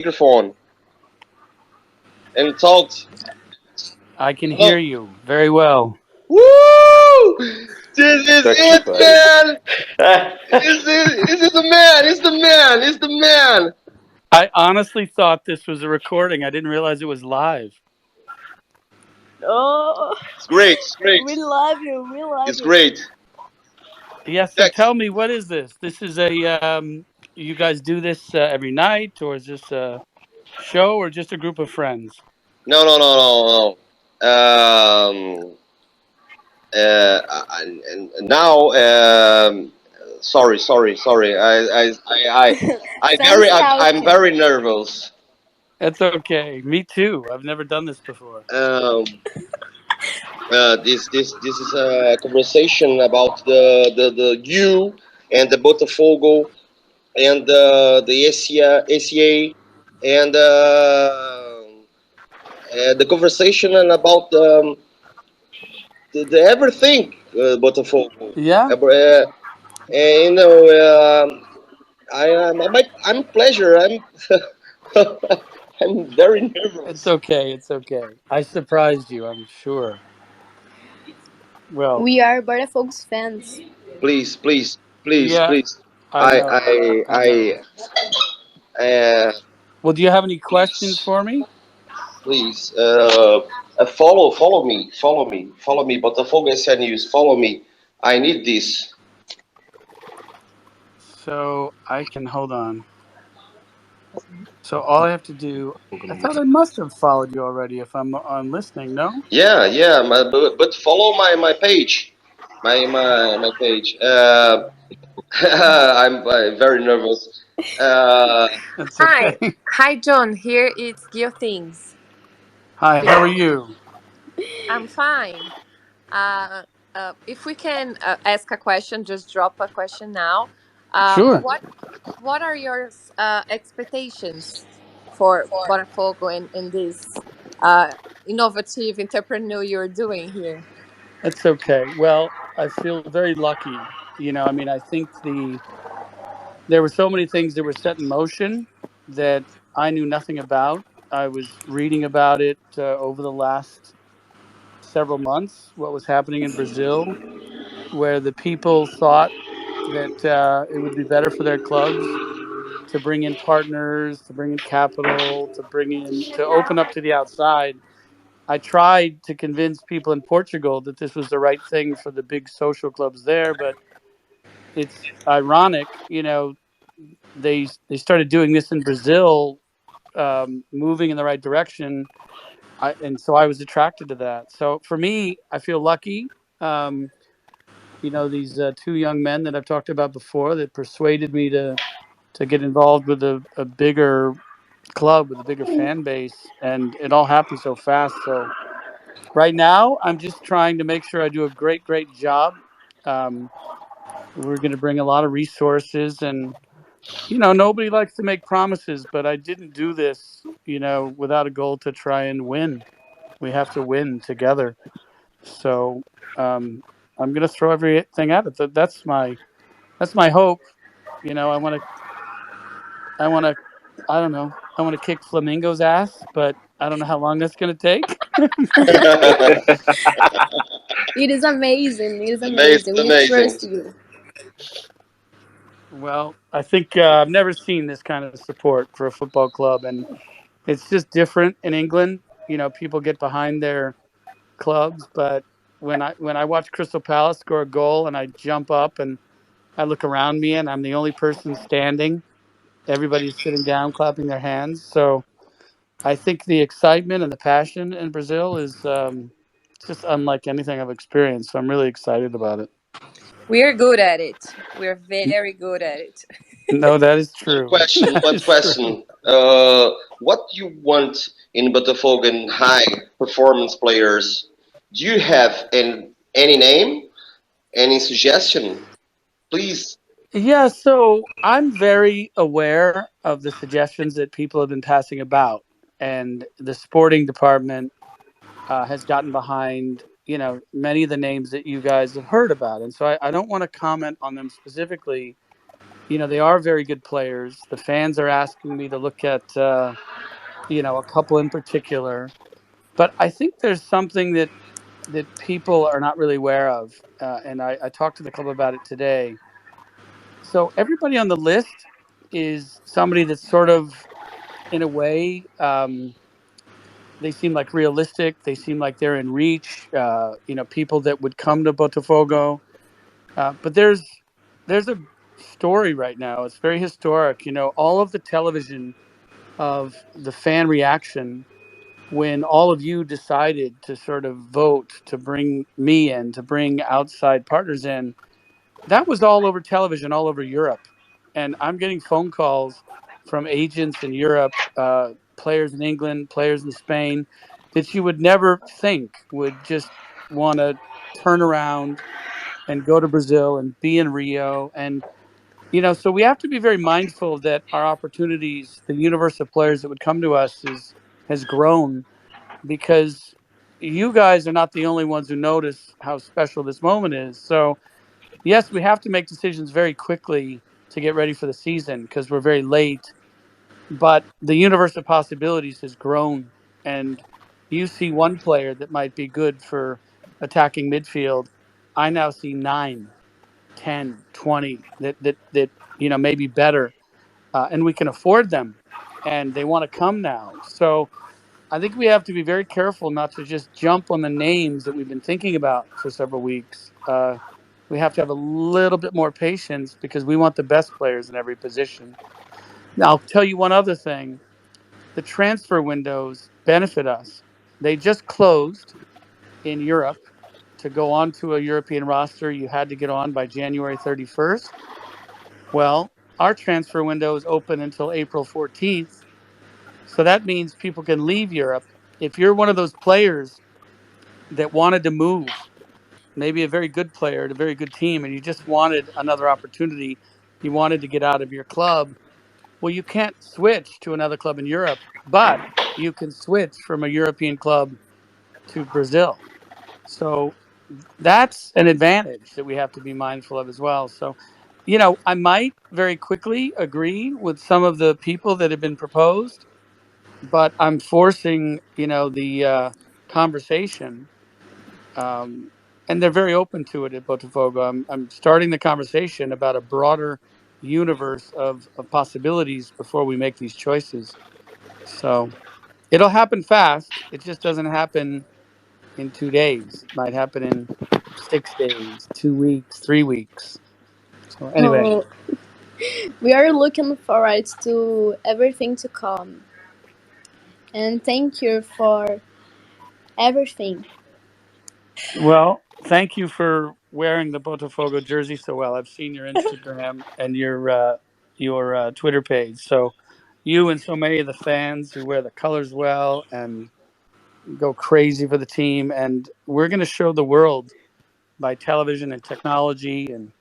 microphone and talked. I can Hello. hear you very well. Woo! This is Textor, it, buddy. man. This is the man. It's the man. It's the man. I honestly thought this was a recording. I didn't realize it was live. Oh, It's great. It's great. we love you. We love It's you. great. Yeah, so Text. tell me, what is this? This is you guys do this every night, or is this a show, or just a group of friends? No, no, no, no, no. And now, sorry. I'm Self-scouting. very nervous. That's okay. Me too. I've never done this before. Um, this is a conversation about the you and the Botafogo and the ACA and the conversation and about the everything Botafogo. Yeah, You know, I'm pleasure. I'm very it's nervous. okay. It's okay. I surprised you, I'm sure. Well, We are Botafogo's fans. Please, please, please, yeah, please. I I know. I I know. I Well, do you have any questions please. for me? Please, follow me. Botafogo SA News, follow me. I need this. So I can hold on. So all I have to do, I thought I must have followed you already if I'm on listening, no? Yeah, yeah, but follow my page, my page. I'm very nervous. Uh, That's Hi, okay. hi, John. Here it's Gil Things. Hi, how are you? I'm fine. Uh, if we can ask a question, just drop a question now. Uh, Sure. what What are your expectations for Botafogo and this innovative entrepreneur you're doing here? That's okay. Well, I feel very lucky. I mean, I think there were so many things that were set in motion that I knew nothing about. I was reading about it over the last several months, what was happening in Brazil, where the people thought that it would be better for their clubs to bring in partners, to bring in capital, to open up to the outside. I tried to convince people in Portugal that this was the right thing for the big social clubs there, but it's ironic, they started doing this in Brazil, moving in the right direction. And so I was attracted to that. So for me, I feel lucky. Um, these two young men that I've talked about before that persuaded me to get involved with a bigger club with a bigger fan base, and it all happened so fast. So right now, I'm just trying to make sure I do a great job. Um, we're going to bring a lot of resources, and nobody likes to make promises, but I didn't do this, without a goal to try and win. We have to win together. So um, I'm going to throw everything at it. That's my hope. I want to I want to I don't know. I want to kick Flamingo's ass, but I don't know how long that's going to take. It is amazing. It is amazing, amazing. We amazing. trust you. Well, I think I've never seen this kind of support for a football club, and it's just different in England. People get behind their clubs, but when I watch Crystal Palace score a goal and I jump up and I look around me and I'm the only person standing, everybody's sitting down clapping their hands. So I think the excitement and the passion in Brazil is just unlike anything I've experienced. So I'm really excited about it. We're good at it. We're very good at it. No, that is true. That One is true. question. What you want in Botafogo and high performance players? Do you have any name, any suggestion? Please. Yeah, so I'm very aware of the suggestions that people have been passing about, and the sporting department has gotten behind, many of the names that you guys have heard about, and so I don't want to comment on them specifically, they are very good players. The fans are asking me to look at, a couple in particular. But I think there's something that people are not really aware of. And I talked to the club about it today. So everybody on the list is somebody that's sort of, in a way, they seem like realistic. They seem like they're in reach. People that would come to Botafogo. But there's a story right now. It's very historic. All of the television of the fan reaction when all of you decided to sort of vote to bring me in, to bring outside partners in, that was all over television, all over Europe. And I'm getting phone calls from agents in Europe, players in England, players in Spain, that you would never think would just want to turn around and go to Brazil and be in Rio. And, so we have to be very mindful that our opportunities, the universe of players that would come to us has grown because you guys are not the only ones who notice how special this moment is. So, yes, we have to make decisions very quickly to get ready for the season because we're very late. But the universe of possibilities has grown, and you see one player that might be good for attacking midfield. I now see 9, 10, 20 that maybe better, and we can afford them, and they want to come now. So I think we have to be very careful not to just jump on the names that we've been thinking about for several weeks. We have to have a little bit more patience because we want the best players in every position. Now, I'll tell you one other thing. The transfer windows benefit us. They just closed in Europe. To go onto a European roster, you had to get on by January 31st. Well, our transfer window is open until April 14th. So that means people can leave Europe. If you're one of those players that wanted to move, maybe a very good player at a very good team, and you just wanted another opportunity, you wanted to get out of your club, well, you can't switch to another club in Europe, but you can switch from a European club to Brazil. So that's an advantage that we have to be mindful of as well. So, I might very quickly agree with some of the people that have been proposed, but I'm forcing, the conversation, um, and they're very open to it at Botafogo. I'm starting the conversation about a broader universe of possibilities before we make these choices. So it'll happen fast. It just doesn't happen in 2 days. It might happen in 6 days, 2 weeks, 3 weeks. So anyway, Oh, we are looking forward to everything to come. And thank you for everything. well, thank you for wearing the Botafogo jersey so well. I've seen your Instagram and your Twitter page. So you and so many of the fans who wear the colors well and go crazy for the team, and we're going to show the world by television and technology and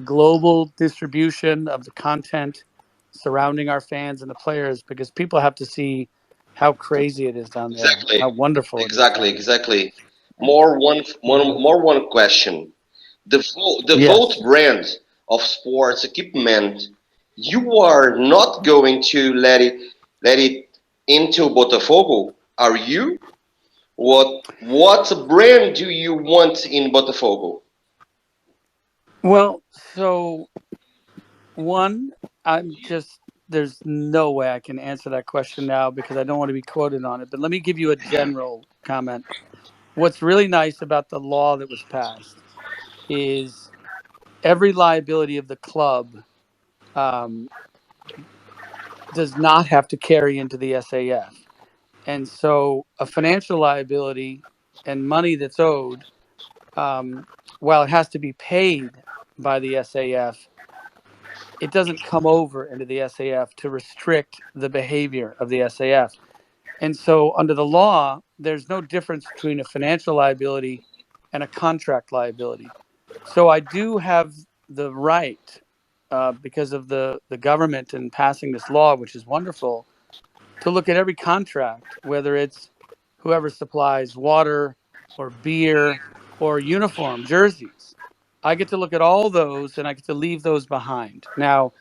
global distribution of the content surrounding our fans and the players because people have to see how crazy it is down there, Exactly, how wonderful it is exactly, down there. exactly. More one question. The Volt Yes. brand of sports equipment, you are not going to let it into Botafogo, are you? What brand do you want in Botafogo? Well, so one, I'm just, there's no way I can answer that question now because I don't want to be quoted on it. But let me give you a general comment. What's really nice about the law that was passed is every liability of the club um, does not have to carry into the SAF. And so a financial liability and money that's owed, um, while it has to be paid by the SAF, it doesn't come over into the SAF to restrict the behavior of the SAF. And so under the law, there's no difference between a financial liability and a contract liability. So I do have the right, because of the government and passing this law, which is wonderful, to look at every contract, whether it's whoever supplies water or beer or uniform jerseys. I get to look at all those and I get to leave those behind. Now,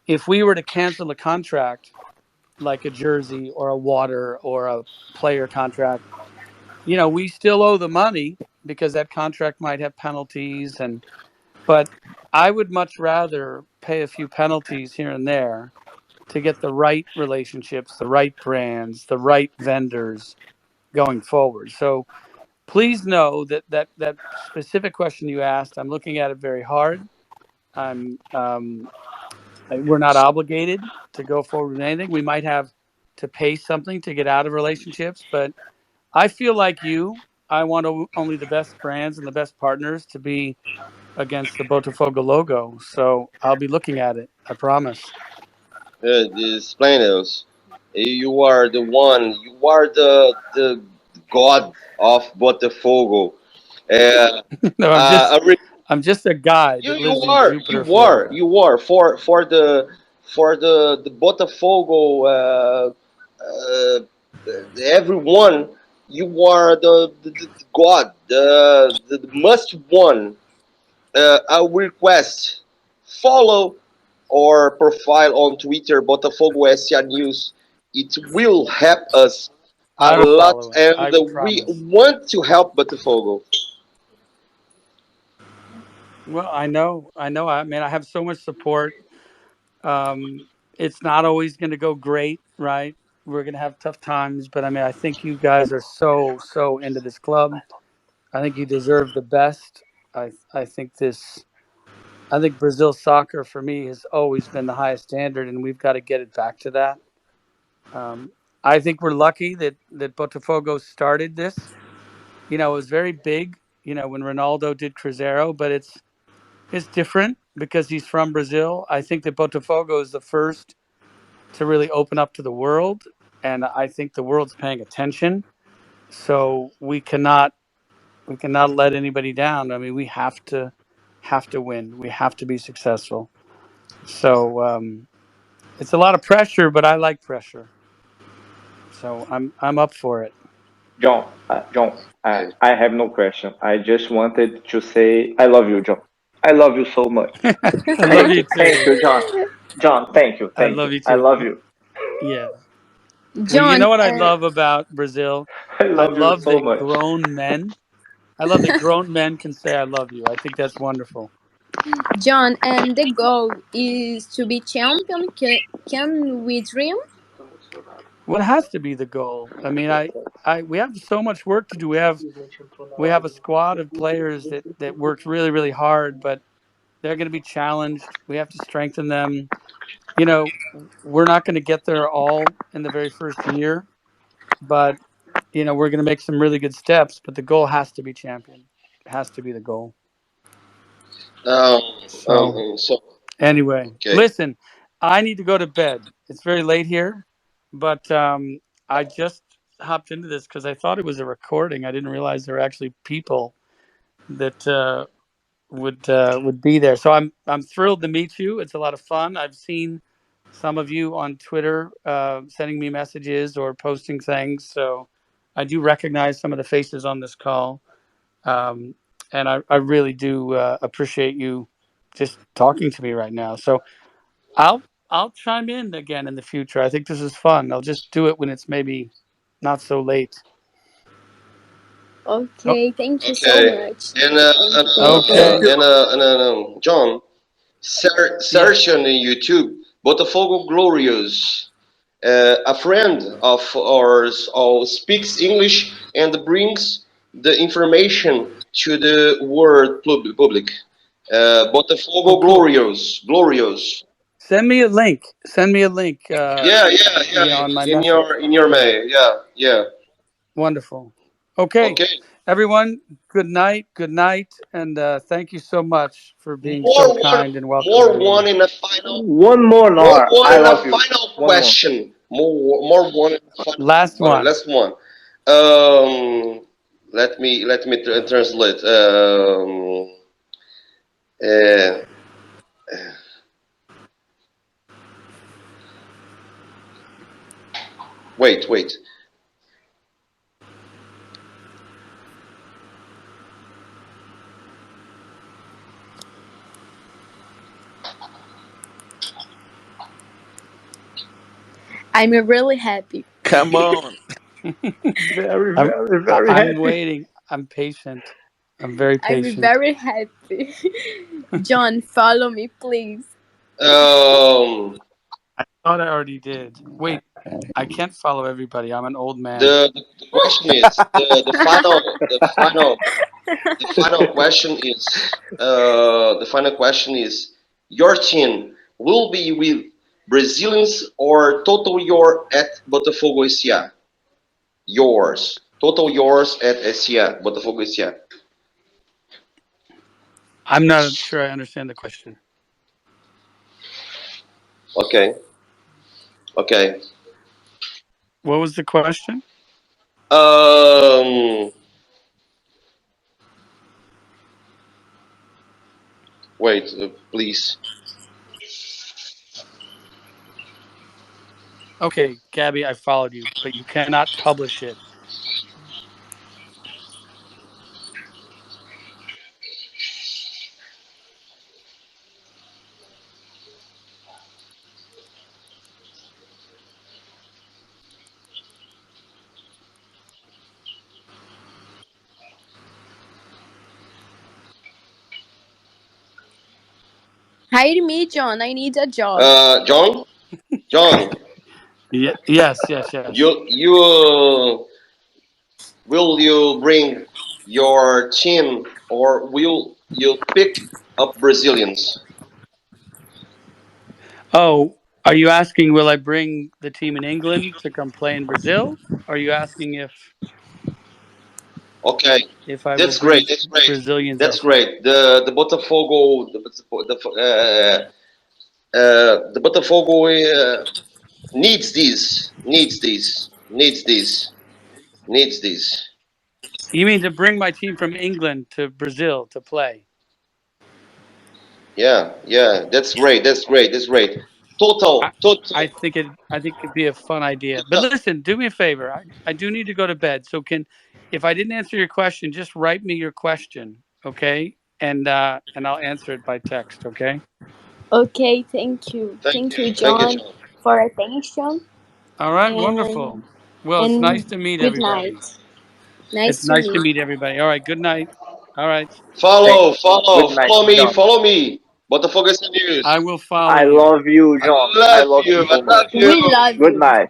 if we were to cancel a contract, like a jersey or a water or a player contract, we still owe the money because that contract might have penalties. But I would much rather pay a few penalties here and there to get the right relationships, the right brands, the right vendors going forward. So please know that specific question you asked, I'm looking at it very hard. I'm we're not obligated to go forward with anything. We might have to pay something to get out of relationships, but I feel like you. I want only the best brands and the best partners to be against the Botafogo logo. So I'll be looking at it. I promise. These plaintiffs, you are the one. You are the god of Botafogo. Uh, No, I re- I'm just a guy you that you lives in are Jupiter, you are Florida. you are for the Botafogo. Uh, everyone, you are the god, the must one. I request follow our profile on Twitter, Botafogo SA News. It will help us a I will lot, follow it. and I we promise. want to help Botafogo. Well, I know. I know. I mean, I have so much support. Um, it's not always going to go great, right? We're going to have tough times, but I mean, I think you guys are so into this club. I think you deserve the best. I think this. I think Brazil soccer for me has always been the highest standard, and we've got to get it back to that. Um, I think we're lucky that Botafogo started this. It was very big. When Ronaldo did Cruzeiro, but it's different because he's from Brazil. I think that Botafogo is the first to really open up to the world, and I think the world's paying attention. So we cannot let anybody down. I mean, we have to win. We have to be successful. So it's a lot of pressure, but I like pressure. So I'm up for it. John, Okay. I have no question. I just wanted to say I love you, John. I love you so much. I love Thank you you, thank too. you, John. John, thank you, I thank love you. you I too. love you. Yeah. Well, you John, know what I love about Brazil? I I love you love so that much. grown men. I love that grown men can say I love you. I think that's wonderful. John, and the goal is to be champion. Can we dream? What has to be the goal? I mean, we have so much work to do. We have a squad of players that worked really really hard, but they're going to be challenged. We have to strengthen them. You know, we're not going to get there all in the very first year, but we're going to make some really good steps. But the goal has to be champion. It has to be the goal. Um, So so anyway, okay. listen, I need to go to bed. It's very late here, but I just hopped into this because I thought it was a recording. I didn't realize there were actually people that would be there. So I'm thrilled to meet you. It's a lot of fun. I've seen some of you on Twitter sending me messages or posting things. So I do recognize some of the faces on this call, um, and I really do appreciate you just talking to me right now. So I'll I'll chime in again in the future. I think this is fun. I'll just do it when it's maybe not so late. Oh, Okay, thank you so Okay. much. And okay. John, Yes. search on YouTube, Botafogo Glorious. A friend of ours all speaks English and brings the information to the world public. Oh, Botafogo cool. Glorious, Glorious. Send me a link. Send me a link. Yeah, yeah, yeah. On my In message. your Yeah. mail. Yeah, yeah. Wonderful. Okay, Okay. everyone. Good night. Good night, and thank you so much for being so More one, kind and welcoming me. One more, more Nar. one I in a love you. final One more. question. More one in a final. Last one. Last one. Um, let me translate. Uh, wait. I'm really happy. Come on. Very, I'm, very, very I'm happy. waiting. I'm patient. I'm very I'm patient. very happy. John, follow me, please. Um, I thought I already did. Wait, I can't follow everybody. I'm an old man. the question is the final question is your team will be with Brazilians or total your at Botafogo SA? Yours. Total yours at SA, Botafogo SA. I'm not sure I understand the question. Okay. Okay. What was the question? Um wait, please. Okay, Gabby, I followed you, but you cannot publish it. Hire me, John. I need a job. John, Yeah, yes. you will you bring your team or will you pick up Brazilians? Oh, are you asking will I bring the team in England to come play in Brazil? Are you asking Okay, if I will that's great. bring That's great. Brazilians That's also? great. The Botafogo the Botafogo needs this. Needs this. You mean to bring my team from England to Brazil to play? Yeah. That's great. That's great. I, Total. I think it'd be a fun idea. But listen, do me a favor. I do need to go to bed. So if I didn't answer your question, just write me your question, okay? And I'll answer it by text, okay? Okay, thank you. Thank Thank you. you, Thank you, John, John. for attention. All right, wonderful. And Well, it's nice and to meet good everybody. night. It's Nice to nice to meet. meet everybody. All right, good night. All right. Hey, good night, Follow me, John. follow me. Botafogo News. I will follow I you. love you, John. I love you I so love much. you. We love Good you. night.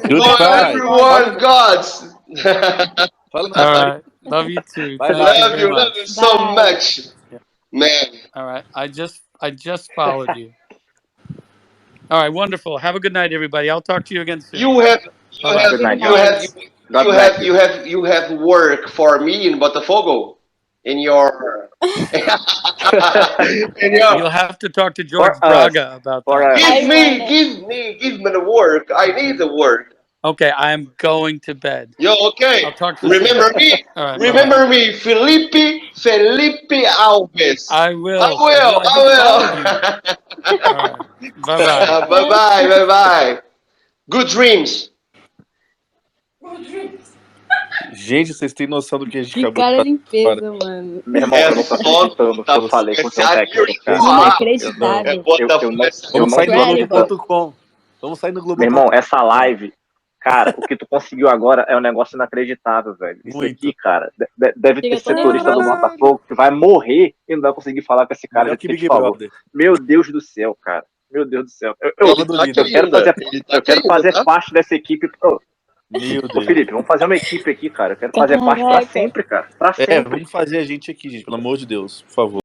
Goodbye. Everyone, gods. Fala All night. right. Love you too. Bye Thank you bye. very love you much. so Bye. much, Yeah. man. All right. I just followed you. All right, wonderful. Have a good night, everybody. I'll talk to you again soon. You have, Bye you bye. have, Good Good night, you John. have, night. God bless you. you have work for me in Botafogo, in your, in your. You'll have to talk to George For us. Braga about For that. us. I wanna. Give me the work. I need the work. Okay, I am going to bed. Yo, okay. I'll talk to you soon. All right, bye bye. Remember me, Felipe Alves. I I will. I will. will. I just followed you. I All right. Bye bye. will. Bye. Good dreams. Gente, vocês têm noção do que a gente Que acabou de cara fazer agora? limpeza, mano. Meu irmão, É eu não tô só acreditando que eu falei Botafogo com o seu SA News. técnico, cara. Não. Inacreditável. Botafogo SA Eu Vamos não sair tô no acreditando. Incredible. Globo.com. Vamos sair no Meu irmão, Globo.com. essa live, cara, o que tu conseguiu agora é um negócio inacreditável, velho. Isso Muito. aqui, cara, deve ter Chega até setorista do nervoso. Botafogo que vai morrer e não vai conseguir falar com esse cara Melhor do que que te Big falou. Brother. Meu Deus do céu, cara. Meu Deus do céu. Prova do Tá líder. aqui ainda. Ele tá Eu aqui quero ainda, fazer tá? parte dessa equipe. Meu Ô, Deus. Felipe, vamos fazer uma equipe aqui, cara. Eu quero fazer parte pra Caraca. sempre, cara. Pra É, sempre. vamos fazer a gente aqui, gente. Pelo amor de Deus. Por favor.